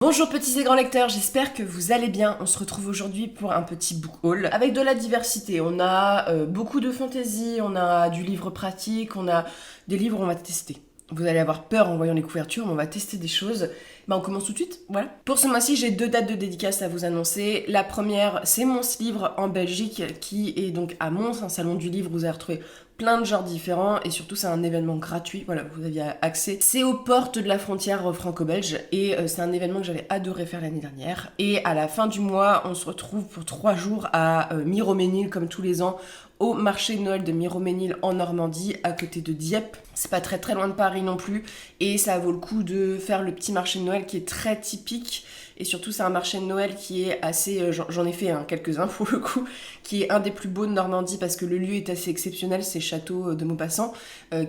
Bonjour petits et grands lecteurs, j'espère que vous allez bien. On se retrouve aujourd'hui pour un petit book haul avec de la diversité. On a beaucoup de fantaisie, on a du livre pratique, on a des livres où on va tester. Vous allez avoir peur en voyant les couvertures, mais on va tester des choses. On commence tout de suite, voilà. Pour ce mois-ci, j'ai 2 dates de dédicace à vous annoncer. La première, c'est Mons Livre en Belgique, qui est donc à Mons, un salon du livre où vous allez retrouver plein de genres différents et surtout c'est un événement gratuit, voilà, vous aviez accès. C'est aux portes de la frontière franco-belge et c'est un événement que j'avais adoré faire l'année dernière. Et à la fin du mois, on se retrouve pour 3 jours à Miroménil comme tous les ans, au marché de Noël de Miroménil en Normandie, à côté de Dieppe. C'est pas très loin de Paris non plus, et ça vaut le coup de faire le petit marché de Noël qui est très typique, et surtout c'est un marché de Noël qui est assez, j'en ai fait quelques-uns pour le coup, qui est un des plus beaux de Normandie parce que le lieu est assez exceptionnel, c'est Château de Maupassant,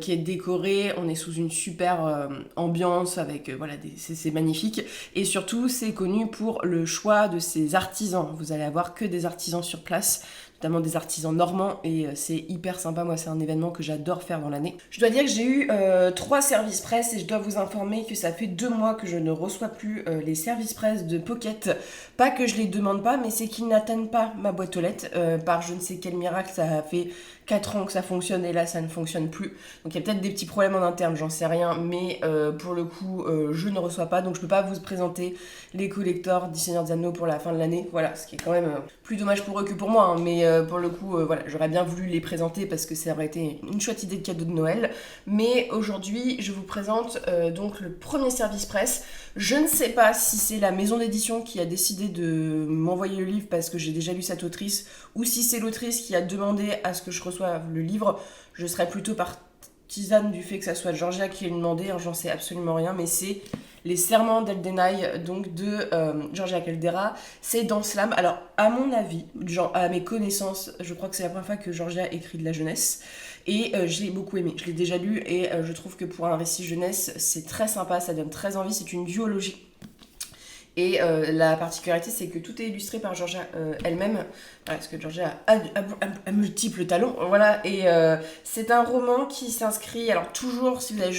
qui est décoré, on est sous une super ambiance avec, voilà, c'est magnifique, et surtout c'est connu pour le choix de ses artisans, vous allez avoir que des artisans sur place, notamment des artisans normands, et c'est hyper sympa. Moi, c'est un événement que j'adore faire dans l'année. Je dois dire que j'ai eu 3 services presse, et je dois vous informer que ça fait 2 mois que je ne reçois plus les services presse de Pocket. Pas que je les demande pas, mais c'est qu'ils n'atteignent pas ma boîte aux lettres. Par je ne sais quel miracle, ça a fait 4 ans que ça fonctionne, et là, ça ne fonctionne plus. Donc il y a peut-être des petits problèmes en interne, j'en sais rien, mais pour le coup, je ne reçois pas, donc je peux pas vous présenter les collectors du Seigneur des Anneaux pour la fin de l'année. Voilà, ce qui est quand même plus dommage pour eux que pour moi, hein, mais pour le coup, voilà, j'aurais bien voulu les présenter parce que ça aurait été une chouette idée de cadeau de Noël. Mais aujourd'hui, je vous présente donc le premier service presse. Je ne sais pas si c'est la maison d'édition qui a décidé de m'envoyer le livre parce que j'ai déjà lu cette autrice, ou si c'est l'autrice qui a demandé à ce que je reçoive le livre. Je serais plutôt partisane du fait que ça soit Georgia qui ait demandé, hein, j'en sais absolument rien, mais c'est Les Serments d'Eldenai, donc de Georgia Caldera. C'est dans Slam. Alors, à mon avis, genre à mes connaissances, je crois que c'est la première fois que Georgia écrit de la jeunesse. Et je l'ai beaucoup aimé. Je l'ai déjà lu et je trouve que pour un récit jeunesse, c'est très sympa, ça donne très envie. C'est une duologie. Et la particularité, c'est que tout est illustré par Georgia elle-même, parce que Georgia a multiples talents, voilà. Et c'est un roman qui s'inscrit, alors toujours, si vous avez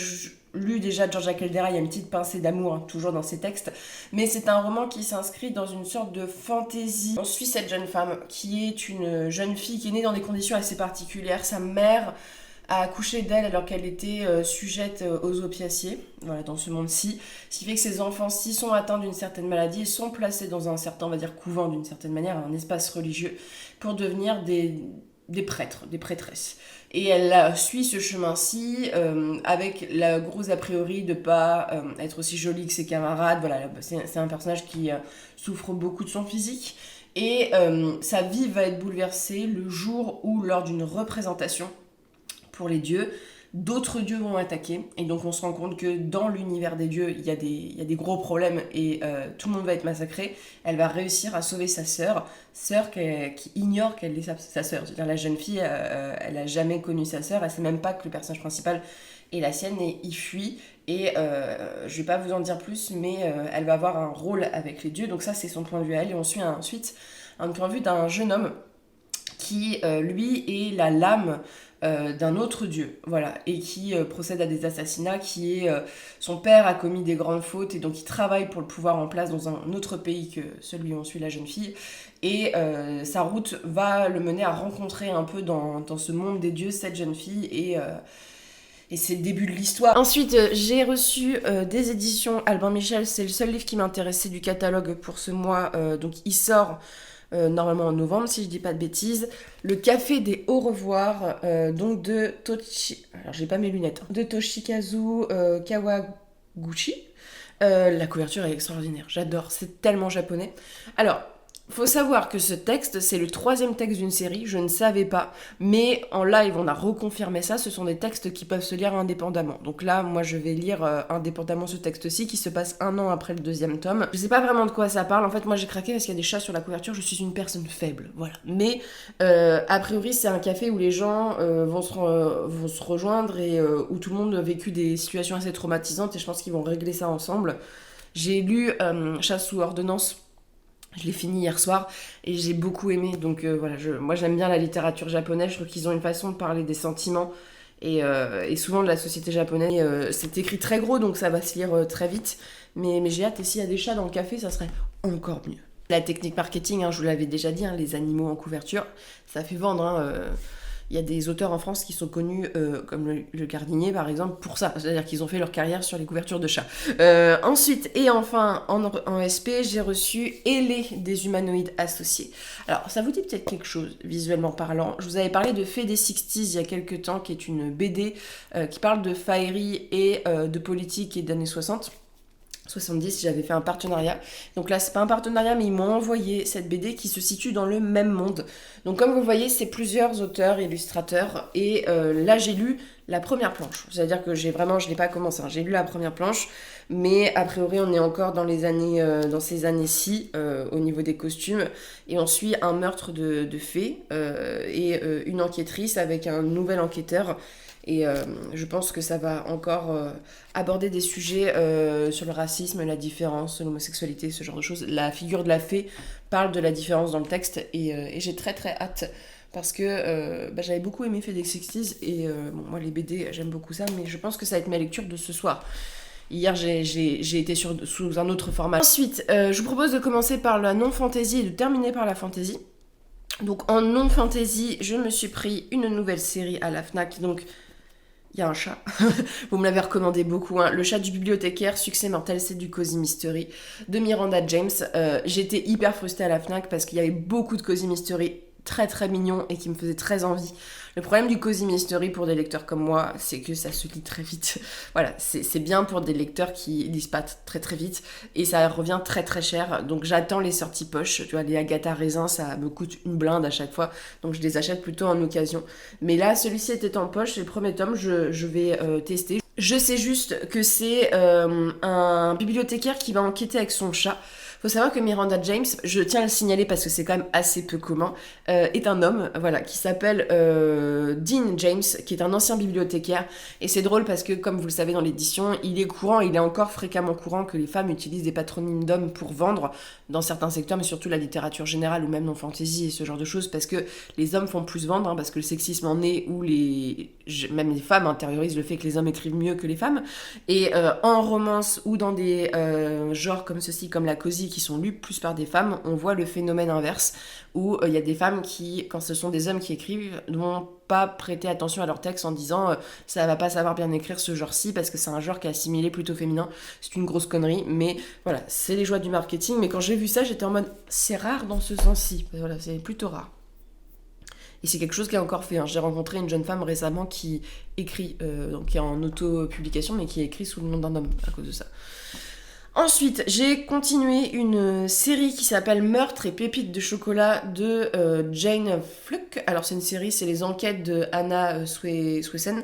lu déjà Georgia Caldera, il y a une petite pincée d'amour, hein, toujours dans ses textes, mais c'est un roman qui s'inscrit dans une sorte de fantaisie. On suit cette jeune femme, qui est une jeune fille qui est née dans des conditions assez particulières. Sa mère a accouché d'elle alors qu'elle était sujette aux opiacés, voilà, dans ce monde-ci. Ce qui fait que ces enfants-ci sont atteints d'une certaine maladie et sont placés dans un certain, on va dire, couvent d'une certaine manière, un espace religieux, pour devenir des prêtres, des prêtresses. Et elle suit ce chemin-ci avec la grosse a priori de pas être aussi jolie que ses camarades. Voilà, c'est un personnage qui souffre beaucoup de son physique. Et sa vie va être bouleversée le jour où, lors d'une représentation pour les dieux, d'autres dieux vont attaquer, et donc on se rend compte que dans l'univers des dieux, il y a des gros problèmes, et tout le monde va être massacré. Elle va réussir à sauver sa sœur qui ignore qu'elle est sa sœur. C'est-à-dire la jeune fille, elle a jamais connu sa sœur, elle sait même pas que le personnage principal est la sienne, et il fuit, et je vais pas vous en dire plus, mais elle va avoir un rôle avec les dieux, donc ça c'est son point de vue à elle, et on suit ensuite un point de vue d'un jeune homme qui, lui, est la lame d'un autre dieu, voilà, et qui procède à des assassinats, son père a commis des grandes fautes, et donc il travaille pour le pouvoir en place dans un autre pays que celui où on suit la jeune fille, et sa route va le mener à rencontrer un peu dans ce monde des dieux cette jeune fille, et c'est le début de l'histoire. Ensuite, j'ai reçu des éditions Albin Michel, c'est le seul livre qui m'intéressait du catalogue pour ce mois, donc il sort normalement en novembre, si je dis pas de bêtises. Le Café des Au Revoir, donc de alors j'ai pas mes lunettes, de Toshikazu Kawaguchi. La couverture est extraordinaire, j'adore, c'est tellement japonais. Alors, faut savoir que ce texte, c'est le 3e texte d'une série, je ne savais pas, mais en live, on a reconfirmé ça, ce sont des textes qui peuvent se lire indépendamment. Donc là, moi, je vais lire indépendamment ce texte-ci, qui se passe 1 an après le 2e tome. Je sais pas vraiment de quoi ça parle, en fait, moi, j'ai craqué parce qu'il y a des chats sur la couverture, je suis une personne faible, voilà. Mais, a priori, c'est un café où les gens vont se rejoindre, et où tout le monde a vécu des situations assez traumatisantes, et je pense qu'ils vont régler ça ensemble. J'ai lu Chasse sous ordonnance. Je l'ai fini hier soir et j'ai beaucoup aimé, donc voilà, moi j'aime bien la littérature japonaise, je trouve qu'ils ont une façon de parler des sentiments Et souvent de la société japonaise, c'est écrit très gros, donc ça va se lire très vite. Mais j'ai hâte, et s'il y a des chats dans le café, ça serait encore mieux. La technique marketing, je vous l'avais déjà dit, les animaux en couverture, ça fait vendre. Il y a des auteurs en France qui sont connus, comme le Gardinier par exemple, pour ça. C'est-à-dire qu'ils ont fait leur carrière sur les couvertures de chats. Ensuite, et enfin, en SP, j'ai reçu Elé des humanoïdes associés. Alors, ça vous dit peut-être quelque chose, visuellement parlant. Je vous avais parlé de Fée des 60s il y a quelques temps, qui est une BD qui parle de faillerie et de politique et d'années 60. 70, j'avais fait un partenariat. Donc là, c'est pas un partenariat, mais ils m'ont envoyé cette BD qui se situe dans le même monde. Donc comme vous le voyez, c'est plusieurs auteurs, illustrateurs. Et là, j'ai lu la première planche. C'est-à-dire que je l'ai pas commencé. J'ai lu la première planche, mais a priori, on est encore dans ces années-ci, au niveau des costumes. Et on suit un meurtre de fée et une enquêtrice avec un nouvel enquêteur. Et je pense que ça va encore aborder des sujets sur le racisme, la différence, l'homosexualité, ce genre de choses. La figure de la fée parle de la différence dans le texte et j'ai très très hâte parce que j'avais beaucoup aimé Fée des 60s et moi les BD j'aime beaucoup ça, mais je pense que ça va être ma lecture de ce soir. Hier, j'ai été sous un autre format. Ensuite, je vous propose de commencer par la non-fantasy et de terminer par la fantasy. Donc en non-fantasy, je me suis pris une nouvelle série à la Fnac, donc il y a un chat. Vous me l'avez recommandé beaucoup. Le chat du bibliothécaire, succès mortel, c'est du Cozy Mystery de Miranda James. J'étais hyper frustrée à la Fnac parce qu'il y avait beaucoup de Cozy Mystery très très mignons et qui me faisaient très envie. Le problème du Cozy Mystery pour des lecteurs comme moi, c'est que ça se lit très vite. Voilà, c'est bien pour des lecteurs qui lisent pas très très vite et ça revient très très cher. Donc j'attends les sorties poche. Tu vois, les Agatha Raisin, ça me coûte une blinde à chaque fois. Donc je les achète plutôt en occasion. Mais là, celui-ci était en poche. C'est le premier tome, je vais tester. Je sais juste que c'est un bibliothécaire qui va enquêter avec son chat. Faut savoir que Miranda James, je tiens à le signaler parce que c'est quand même assez peu commun, est un homme, voilà, qui s'appelle Dean James, qui est un ancien bibliothécaire. Et c'est drôle parce que, comme vous le savez dans l'édition, il est encore fréquemment courant que les femmes utilisent des patronymes d'hommes pour vendre dans certains secteurs, mais surtout la littérature générale ou même non fantasy et ce genre de choses, parce que les hommes font plus vendre, parce que le sexisme en est, ou même les femmes intériorisent le fait que les hommes écrivent mieux que les femmes. Et en romance ou dans des genres comme ceci, comme la cozy, qui sont lus plus par des femmes, on voit le phénomène inverse où il y a des femmes qui, quand ce sont des hommes qui écrivent, ne vont pas prêter attention à leur texte en disant ça va pas savoir bien écrire ce genre-ci parce que c'est un genre qui est assimilé plutôt féminin. C'est une grosse connerie, mais voilà, c'est les joies du marketing. Mais quand j'ai vu ça, j'étais en mode c'est rare dans ce sens-ci. Voilà, c'est plutôt rare. Et c'est quelque chose qui est encore fait. J'ai rencontré une jeune femme récemment qui écrit, donc qui est en auto-publication, mais qui écrit sous le nom d'un homme à cause de ça. Ensuite, j'ai continué une série qui s'appelle Meurtre et pépites de chocolat de Jane Fluck. Alors c'est une série, c'est les enquêtes de Anna Swessen.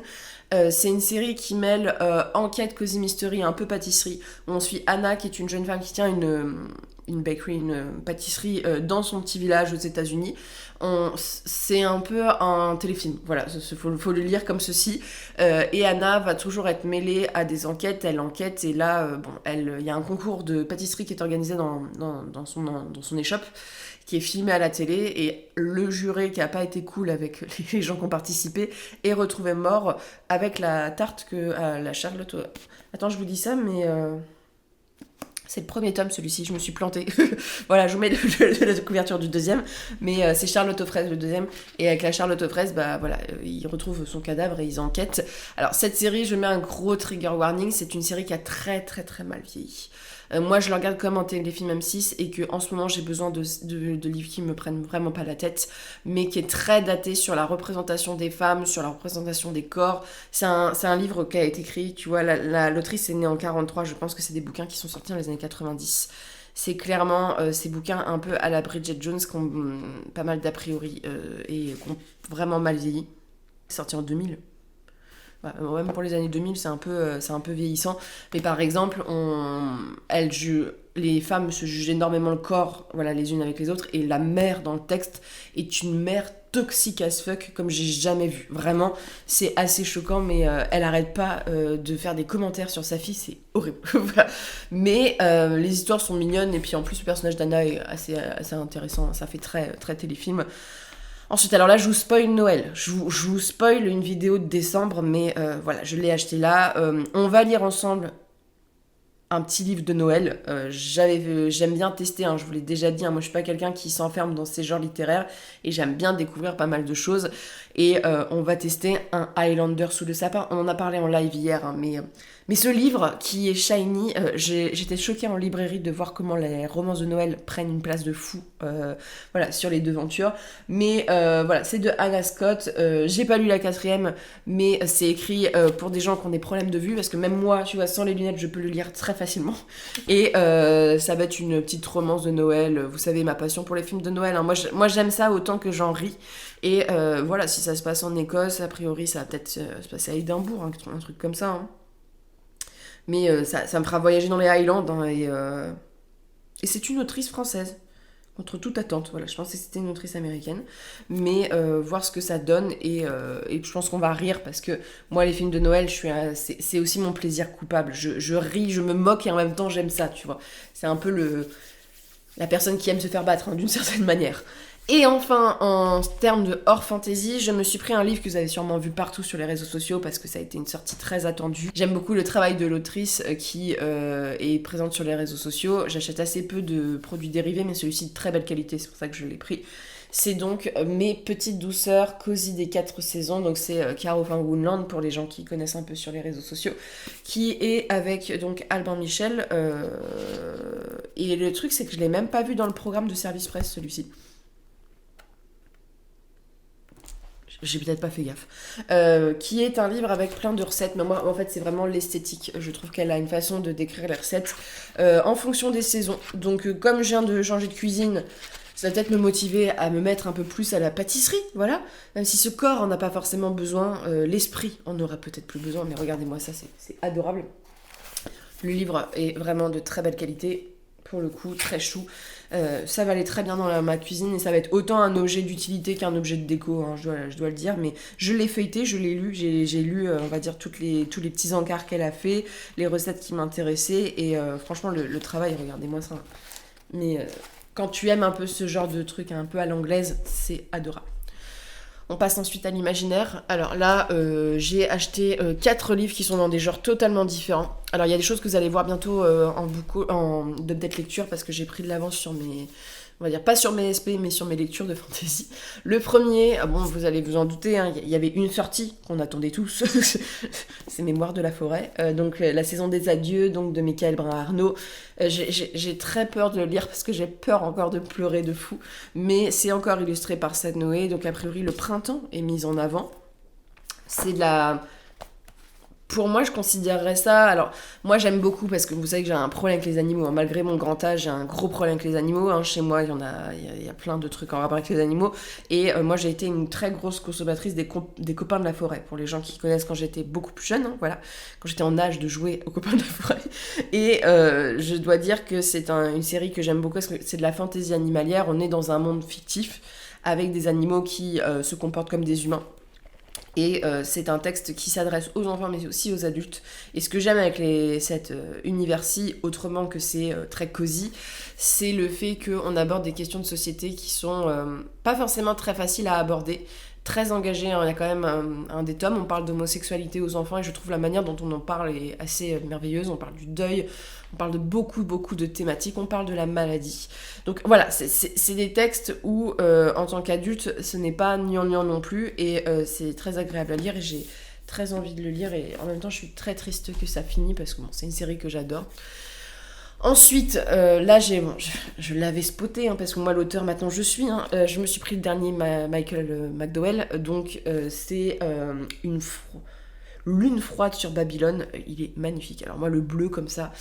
C'est une série qui mêle enquête, cozy mystery et un peu pâtisserie. On suit Anna qui est une jeune femme qui tient une bakery, une pâtisserie dans son petit village aux États-Unis. C'est un peu un téléfilm, voilà, faut le lire comme ceci. Et Anna va toujours être mêlée à des enquêtes, elle enquête, et là, il y a un concours de pâtisserie qui est organisé dans son échoppe, qui est filmé à la télé, et le juré qui a pas été cool avec les gens qui ont participé est retrouvé mort avec la tarte que la Charlotte... Attends, je vous dis ça, mais... C'est le premier tome, celui-ci, je me suis plantée. Voilà, je vous mets la couverture du deuxième, mais c'est Charlotte aux fraises, le deuxième. Et avec la Charlotte aux fraises, ils retrouvent son cadavre et ils enquêtent. Alors, cette série, je mets un gros trigger warning, c'est une série qui a très très très mal vieilli. Moi, je le regarde comme un téléfilm M6 et que en ce moment, j'ai besoin de livres qui me prennent vraiment pas la tête, mais qui est très daté sur la représentation des femmes, sur la représentation des corps. C'est un livre qui a été écrit, tu vois, l'autrice est née en 43, je pense que c'est des bouquins qui sont sortis dans les années 90. C'est clairement ces bouquins un peu à la Bridget Jones qui ont pas mal d'a priori et qui ont vraiment mal vieilli. Sorti en 2000. Même pour les années 2000, c'est un peu vieillissant. Mais par exemple, les femmes se jugent énormément le corps, voilà, les unes avec les autres, et la mère dans le texte est une mère toxique as fuck, comme j'ai jamais vu. Vraiment, c'est assez choquant, mais elle arrête pas de faire des commentaires sur sa fille, c'est horrible. Mais les histoires sont mignonnes, et puis en plus, le personnage d'Anna est assez intéressant, ça fait très, très téléfilm. Ensuite, alors là, je vous spoil Noël. Je vous spoil une vidéo de décembre, mais voilà, je l'ai acheté là. On va lire ensemble un petit livre de Noël. J'aime bien tester, hein, je vous l'ai déjà dit, hein, moi je suis pas quelqu'un qui s'enferme dans ces genres littéraires et j'aime bien découvrir pas mal de choses. Et on va tester un Highlander sous le sapin. On en a parlé en live hier, hein, mais ce livre qui est shiny, j'étais choquée en librairie de voir comment les romances de Noël prennent une place de fou voilà, sur les devantures. Mais voilà, c'est de Anna Scott. J'ai pas lu la 4e, mais c'est écrit pour des gens qui ont des problèmes de vue, parce que même moi, tu vois, sans les lunettes, je peux le lire très facilement. Et ça va être une petite romance de Noël. Vous savez, ma passion pour les films de Noël, hein. Moi j'aime ça autant que j'en ris. Et voilà, si ça se passe en Écosse, a priori, ça va peut-être se passer à Édimbourg, hein, un truc comme ça, hein. Mais ça me fera voyager dans les Highlands, hein, et c'est une autrice française, contre toute attente. Voilà, je pensais que c'était une autrice américaine, mais voir ce que ça donne, et je pense qu'on va rire, parce que moi, les films de Noël, c'est aussi mon plaisir coupable. Je ris, je me moque, et en même temps, j'aime ça, tu vois. C'est un peu la personne qui aime se faire battre, hein, d'une certaine manière. Et enfin, en termes de hors fantasy, je me suis pris un livre que vous avez sûrement vu partout sur les réseaux sociaux, parce que ça a été une sortie très attendue. J'aime beaucoup le travail de l'autrice qui est présente sur les réseaux sociaux. J'achète assez peu de produits dérivés, mais celui-ci de très belle qualité, c'est pour ça que je l'ai pris. C'est donc Mes petites douceurs, cosy des 4 saisons. Donc c'est Caro van Woonland, pour les gens qui connaissent un peu sur les réseaux sociaux, qui est avec donc Albin Michel. Et le truc, c'est que je l'ai même pas vu dans le programme de Service Presse, celui-ci. J'ai peut-être pas fait gaffe. Qui est un livre avec plein de recettes. Mais moi, en fait, c'est vraiment l'esthétique. Je trouve qu'elle a une façon de décrire les recettes en fonction des saisons. Donc, comme je viens de changer de cuisine, ça va peut-être me motiver à me mettre un peu plus à la pâtisserie, voilà. Même si ce corps en a pas forcément besoin, l'esprit en aura peut-être plus besoin. Mais regardez-moi ça, c'est adorable. Le livre est vraiment de très belle qualité. Pour le coup, très chou. Ça va aller très bien dans ma cuisine, et ça va être autant un objet d'utilité qu'un objet de déco, hein, je dois le dire. Mais je l'ai feuilleté, je l'ai lu, j'ai lu, on va dire, tous les petits encarts qu'elle a fait, les recettes qui m'intéressaient, et franchement, le travail, regardez-moi ça. Mais quand tu aimes un peu ce genre de truc un peu à l'anglaise, c'est adorable. On passe ensuite à l'imaginaire. Alors là, j'ai acheté 4 livres qui sont dans des genres totalement différents. Alors il y a des choses que vous allez voir bientôt en d'update lecture, parce que j'ai pris de l'avance sur mes... On va dire pas sur mes SP, mais sur mes lectures de fantasy. Le premier, bon, vous allez vous en douter, hein, il y avait une sortie qu'on attendait tous. C'est Mémoires de la forêt. Donc la saison des adieux, donc de Michael Brun-Arnaud. J'ai très peur de le lire, parce que j'ai peur encore de pleurer de fou. Mais c'est encore illustré par Sad Noé. Donc a priori, le printemps est mis en avant. C'est de la... Pour moi, je considérerais ça... Alors, moi, j'aime beaucoup, parce que vous savez que j'ai un problème avec les animaux, hein. Malgré mon grand âge, j'ai un gros problème avec les animaux, hein. Chez moi, il y a plein de trucs en rapport avec les animaux. Et moi, j'ai été une très grosse consommatrice des copains de la forêt. Pour les gens qui connaissent, quand j'étais beaucoup plus jeune, hein, voilà. Quand j'étais en âge de jouer aux copains de la forêt. Et je dois dire que c'est une série que j'aime beaucoup, parce que c'est de la fantaisie animalière. On est dans un monde fictif, avec des animaux qui se comportent comme des humains. Et c'est un texte qui s'adresse aux enfants, mais aussi aux adultes. Et ce que j'aime avec cet univers-ci, autrement que c'est très cosy, c'est le fait qu'on aborde des questions de société qui sont pas forcément très faciles à aborder, très engagées, hein. Il y a quand même un des tomes, on parle d'homosexualité aux enfants, et je trouve la manière dont on en parle est assez merveilleuse. On parle du deuil, on parle de beaucoup de thématiques, on parle de la maladie. Donc voilà, c'est des textes où, en tant qu'adulte, ce n'est pas gnangnan non plus, et c'est très agréable à lire, et j'ai très envie de le lire, et en même temps, je suis très triste que ça finisse, parce que bon, c'est une série que j'adore. Ensuite, là, je l'avais spoté, hein, parce que moi, l'auteur, maintenant, je suis. Hein, je me suis pris le dernier Michael McDowell, donc c'est Lune froide sur Babylone. Il est magnifique. Alors moi, le bleu comme ça,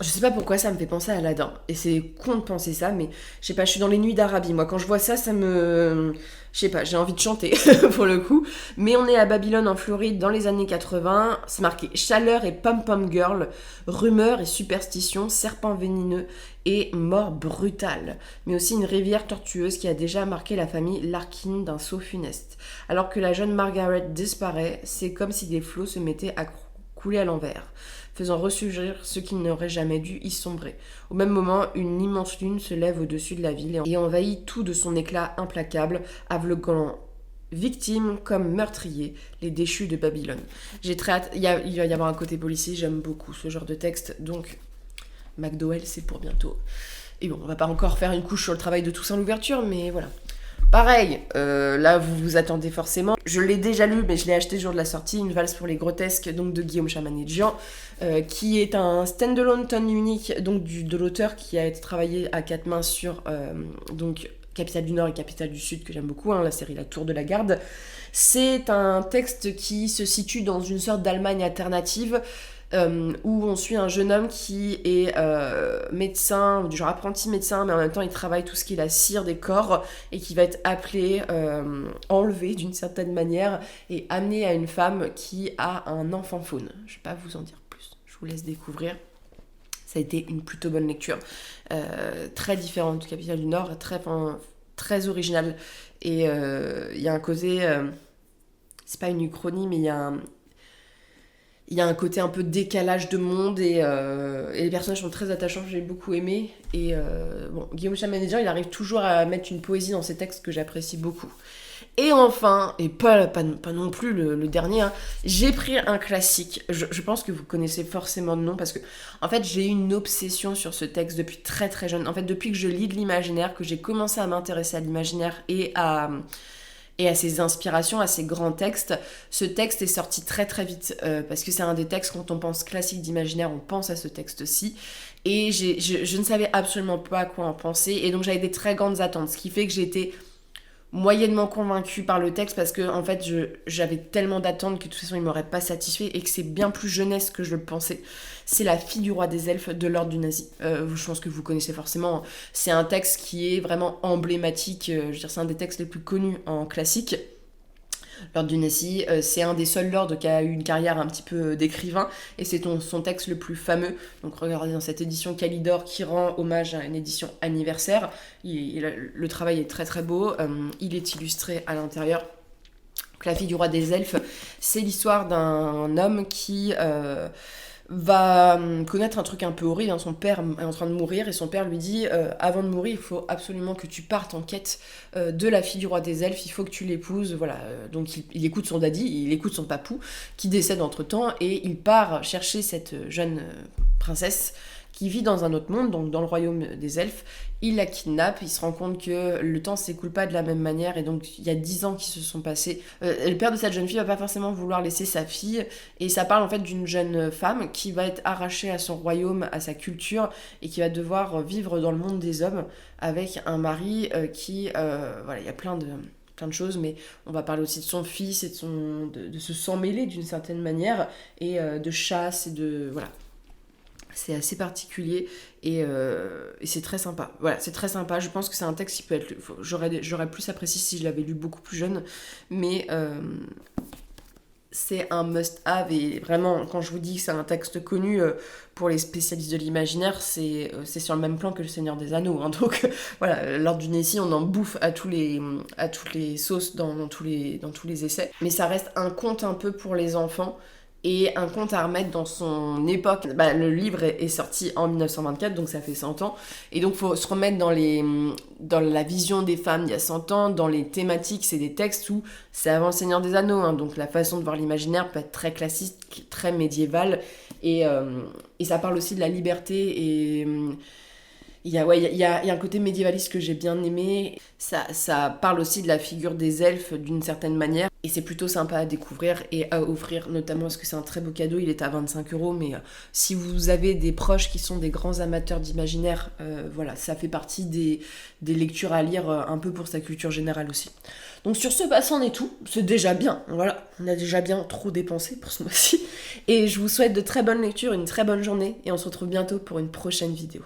je sais pas pourquoi ça me fait penser à Aladdin. Et c'est con de penser ça, mais je sais pas, je suis dans les nuits d'Arabie. Moi, quand je vois ça, ça me... Je sais pas, j'ai envie de chanter, pour le coup. Mais on est à Babylone, en Floride, dans les années 80. C'est marqué chaleur et pom-pom girl, rumeurs et superstitions, serpents vénéneux et mort brutale. Mais aussi une rivière tortueuse qui a déjà marqué la famille Larkin d'un saut funeste. Alors que la jeune Margaret disparaît, c'est comme si des flots se mettaient à couler à l'envers. faisant ressurgir ce qui n'aurait jamais dû y sombrer. Au même moment, une immense lune se lève au-dessus de la ville et envahit tout de son éclat implacable, aveuglant victimes comme meurtriers, les déchus de Babylone. J'ai très hâte, il va y avoir un côté policier, j'aime beaucoup ce genre de texte, donc McDowell, c'est pour bientôt. Et bon, on va pas encore faire une couche sur le travail de Toussaint Louverture, mais voilà. Pareil, là vous vous attendez forcément. Je l'ai déjà lu, mais je l'ai acheté le jour de la sortie, Une valse pour les grotesques, donc de Guillaume Chamanadjian, qui est un stand-alone tome unique, donc de l'auteur qui a été travaillé à quatre mains sur donc Capitale du Nord et Capitale du Sud, que j'aime beaucoup, la série La Tour de la Garde. C'est un texte qui se situe dans une sorte d'Allemagne alternative, où on suit un jeune homme qui est médecin, du genre apprenti médecin, mais en même temps il travaille tout ce qui est la cire des corps, et qui va être appelé, enlevé d'une certaine manière, et amené à une femme qui a un enfant faune. Je ne vais pas vous en dire plus, je vous laisse découvrir. Ça a été une plutôt bonne lecture, très différente du Capitale du Nord, très originale, et il y a un côté, c'est pas une uchronie, mais il y a un côté un peu décalage de monde, et les personnages sont très attachants, j'ai beaucoup aimé. Et bon, Guillaume Chamanadjian, il arrive toujours à mettre une poésie dans ses textes que j'apprécie beaucoup. Et enfin, et pas non plus le dernier, j'ai pris un classique. Je pense que vous connaissez forcément le nom, parce que en fait j'ai eu une obsession sur ce texte depuis très très jeune. En fait, depuis que je lis de l'imaginaire, que j'ai commencé à m'intéresser à l'imaginaire et à ses inspirations, à ses grands textes. Ce texte est sorti très très vite, parce que c'est un des textes, quand on pense classique d'imaginaire, on pense à ce texte-ci. Et je ne savais absolument pas à quoi en penser, et donc j'avais des très grandes attentes, ce qui fait que j'ai été moyennement convaincue par le texte, parce que en fait j'avais tellement d'attentes que de toute façon il m'aurait pas satisfait, et que c'est bien plus jeunesse que je le pensais. C'est La fille du roi des elfes de Lord du Nazi. Je pense que vous connaissez forcément. C'est un texte qui est vraiment emblématique, je veux dire, c'est un des textes les plus connus en classique. Lord du Nazi, c'est un des seuls lords qui a eu une carrière un petit peu d'écrivain, et c'est son texte le plus fameux. Donc regardez dans cette édition Calidor qui rend hommage à une édition anniversaire. Le travail est très très beau, il est illustré à l'intérieur. Donc, La fille du roi des elfes, c'est l'histoire d'un homme qui va connaître un truc un peu horrible. Son père est en train de mourir, et son père lui dit avant de mourir, il faut absolument que tu partes en quête de la fille du roi des elfes, il faut que tu l'épouses. Voilà. Donc il écoute son daddy, il écoute son papou qui décède entre temps, et il part chercher cette jeune princesse qui vit dans un autre monde, donc dans le royaume des elfes. Il la kidnappe, il se rend compte que le temps s'écoule pas de la même manière, et donc il y a 10 ans qui se sont passés. Le père de cette jeune fille va pas forcément vouloir laisser sa fille, et ça parle en fait d'une jeune femme qui va être arrachée à son royaume, à sa culture, et qui va devoir vivre dans le monde des hommes avec un mari qui... voilà, il y a plein de choses, mais on va parler aussi de son fils, et de se s'en mêler d'une certaine manière, et de chasse, et de... voilà. C'est assez particulier, et c'est très sympa. Voilà, c'est très sympa. Je pense que c'est un texte qui peut être... J'aurais plus apprécié si je l'avais lu beaucoup plus jeune, mais c'est un must-have, et vraiment, quand je vous dis que c'est un texte connu pour les spécialistes de l'imaginaire, c'est sur le même plan que Le Seigneur des Anneaux. Donc voilà, Lord du Nazi, on en bouffe à toutes les sauces dans tous les essais. Mais ça reste un conte un peu pour les enfants, et un conte à remettre dans son époque. Le livre est sorti en 1924, donc ça fait 100 ans. Et donc, il faut se remettre dans la vision des femmes il y a 100 ans, dans les thématiques. C'est des textes où c'est avant Le Seigneur des Anneaux. Donc, la façon de voir l'imaginaire peut être très classique, très médiévale. Et ça parle aussi de la liberté. Et il y a un côté médiévaliste que j'ai bien aimé. Ça parle aussi de la figure des elfes d'une certaine manière. Et c'est plutôt sympa à découvrir et à offrir, notamment parce que c'est un très beau cadeau. Il est à 25 €, mais si vous avez des proches qui sont des grands amateurs d'imaginaire, voilà, ça fait partie des lectures à lire un peu pour sa culture générale aussi. Donc sur ce, c'en est tout. C'est déjà bien. Voilà, on a déjà bien trop dépensé pour ce mois-ci. Et je vous souhaite de très bonnes lectures, une très bonne journée, et on se retrouve bientôt pour une prochaine vidéo.